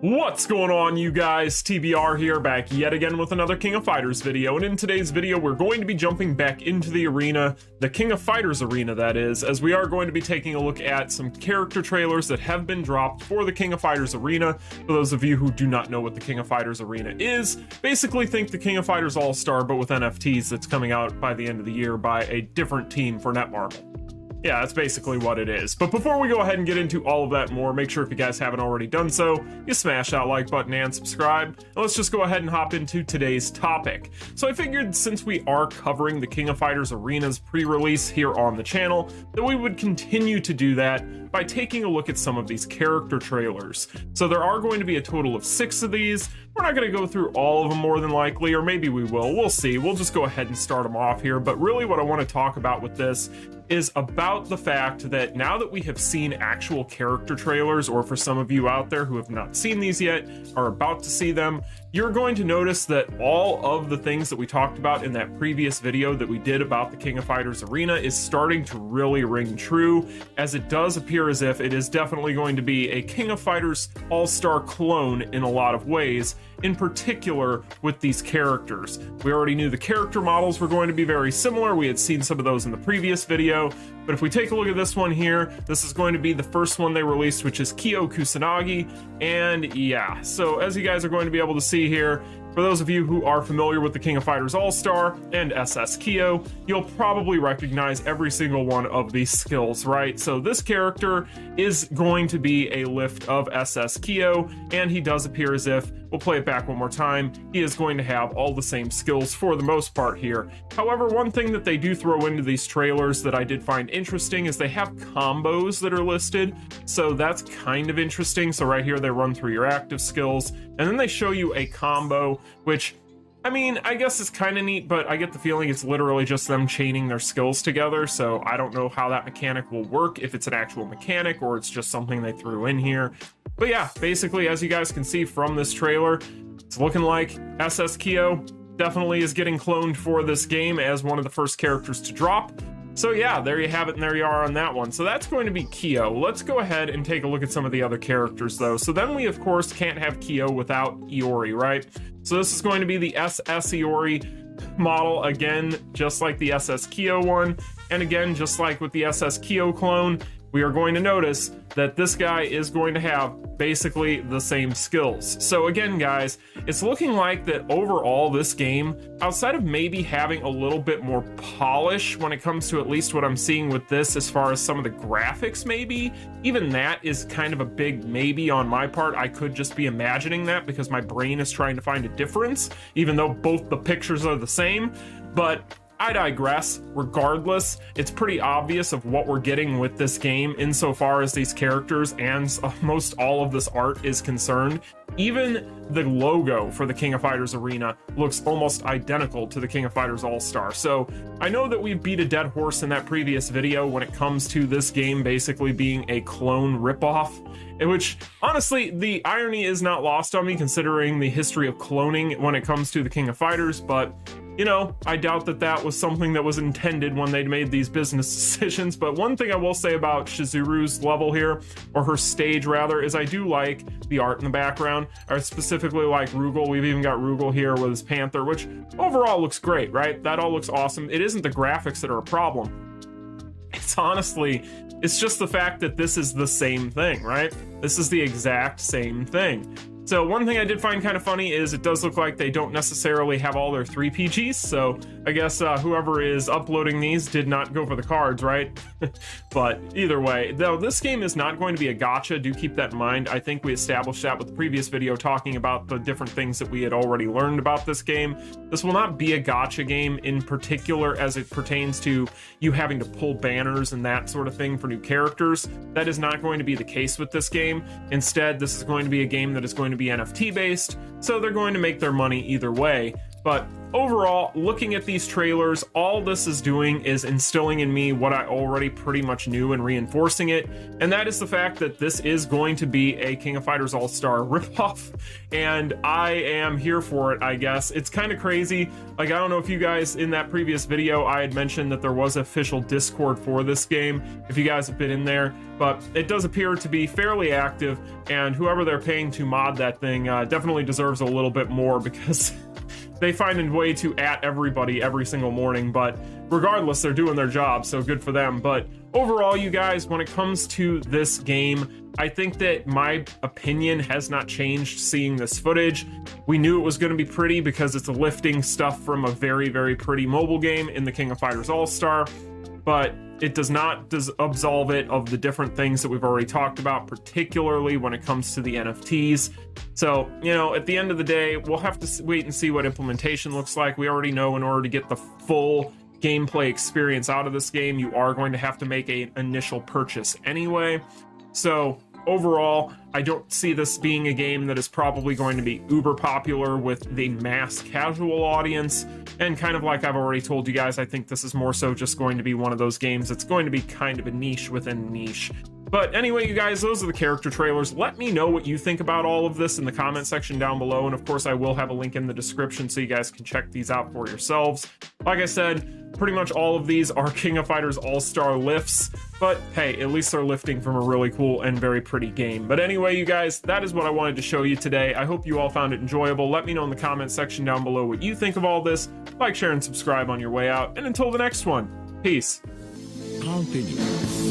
What's going on, you guys? TBR here, back yet again with another King of Fighters video, and in today's video we're going to be jumping back into the arena, the King of Fighters arena that is, as we are going to be taking a look at some character trailers that have been dropped for the King of Fighters arena. For those of you who do not know what the King of Fighters arena is, basically think the King of Fighters Allstar but with NFTs that's coming out by the end of the year by a different team for Netmarble. Yeah, that's basically what it is. But before we go ahead and get into all of that and more, make sure if you guys haven't already done so, you smash that like button and subscribe. And let's just go ahead and hop into today's topic. So I figured since we are covering the King of Fighters Arena's pre-release here on the channel, that we would continue to do that by taking a look at some of these character trailers. So there are going to be a total of 6 of these. We're not going to go through all of them more than likely, or maybe we will. We'll see. We'll just go ahead and start them off here. But really what I want to talk about with this is about the fact that now that we have seen actual character trailers, or for some of you out there who have not seen these yet, are about to see them, you're going to notice that all of the things that we talked about in that previous video that we did about the King of Fighters Arena is starting to really ring true, as it does appear as if it is definitely going to be a King of Fighters All-Star clone in a lot of ways, in particular with these characters. We already knew the character models were going to be very similar. We had seen some of those in the previous video, but if we take a look at this one here, this is going to be the first one they released, which is Kusanagi. And yeah, so as you guys are going to be able to see here, for those of you who are familiar with the King of Fighters All-Star and SS Kyo, you'll probably recognize every single one of these skills, right? So this character is going to be a lift of SS Kyo, and he does appear as if, we'll play it back one more time, he is going to have all the same skills for the most part here. However, one thing that they do throw into these trailers that I did find interesting is they have combos that are listed, so that's kind of interesting. So right here they run through your active skills, and then they show you a combo, which, I mean, I guess it's kind of neat, but I get the feeling it's literally just them chaining their skills together, so I don't know how that mechanic will work, if it's an actual mechanic or it's just something they threw in here. But yeah, basically, as you guys can see from this trailer, it's looking like SS Kyo definitely is getting cloned for this game as one of the first characters to drop. So yeah, there you have it, and there you are on that one. So that's going to be Kyo. Let's go ahead and take a look at some of the other characters though. So then we of course can't have Kyo without Iori, right? So this is going to be the SS Iori model, again, just like the SS Kyo one. And again, just like with the SS Kyo clone, we are going to notice that this guy is going to have basically the same skills. So again, guys, it's looking like that overall this game, outside of maybe having a little bit more polish when it comes to at least what I'm seeing with this as far as some of the graphics maybe, even that is kind of a big maybe on my part. I could just be imagining that because my brain is trying to find a difference, even though both the pictures are the same. But I digress. Regardless, it's pretty obvious of what we're getting with this game insofar as these characters and most all of this art is concerned. Even the logo for the King of Fighters Arena looks almost identical to the King of Fighters All-Star. So I know that we beat a dead horse in that previous video when it comes to this game basically being a clone ripoff, in which honestly the irony is not lost on me considering the history of cloning when it comes to the King of Fighters, but you know, I doubt that that was something that was intended when they made these business decisions. But one thing I will say about Chizuru's level here, or her stage rather, is I do like the art in the background. I specifically like Rugal. We've even got Rugal here with his panther, which overall looks great, right? That all looks awesome. It isn't the graphics that are a problem. It's honestly, it's just the fact that this is the same thing, right? This is the exact same thing. So one thing I did find kind of funny is it does look like they don't necessarily have all their 3PGs, so I guess whoever is uploading these did not go for the cards, right? But either way, though, this game is not going to be a gacha. Do keep that in mind. I think we established that with the previous video talking about the different things that we had already learned about this game. This will not be a gacha game in particular as it pertains to you having to pull banners and that sort of thing for new characters. That is not going to be the case with this game. Instead, this is going to be a game that is going to be NFT based, so they're going to make their money either way. But overall, looking at these trailers, all this is doing is instilling in me what I already pretty much knew and reinforcing it, and that is the fact that this is going to be a King of Fighters All-Star ripoff, and I am here for it, I guess. It's kind of crazy. Like, I don't know if you guys, in that previous video, I had mentioned that there was official Discord for this game, if you guys have been in there, but it does appear to be fairly active, and whoever they're paying to mod that thing definitely deserves a little bit more, because they find a way to at everybody every single morning. But regardless, they're doing their job, so good for them. But overall, you guys, when it comes to this game, I think that my opinion has not changed seeing this footage. We knew it was going to be pretty because it's lifting stuff from a very, very pretty mobile game in the King of Fighters All-Star, but it does not absolve it of the different things that we've already talked about, particularly when it comes to the NFTs. So, you know, at the end of the day, we'll have to wait and see what implementation looks like. We already know in order to get the full gameplay experience out of this game, you are going to have to make an initial purchase anyway. So overall, I don't see this being a game that is probably going to be uber popular with the mass casual audience. And kind of like I've already told you guys, I think this is more so just going to be one of those games that's going to be kind of a niche within a niche. But anyway, you guys, those are the character trailers. Let me know what you think about all of this in the comment section down below. And of course, I will have a link in the description so you guys can check these out for yourselves. Like I said, pretty much all of these are King of Fighters All-Star lifts, but hey, at least they're lifting from a really cool and very pretty game. But anyway, you guys, that is what I wanted to show you today. I hope you all found it enjoyable. Let me know in the comment section down below what you think of all this. Like, share, and subscribe on your way out. And until the next one, peace. Continue.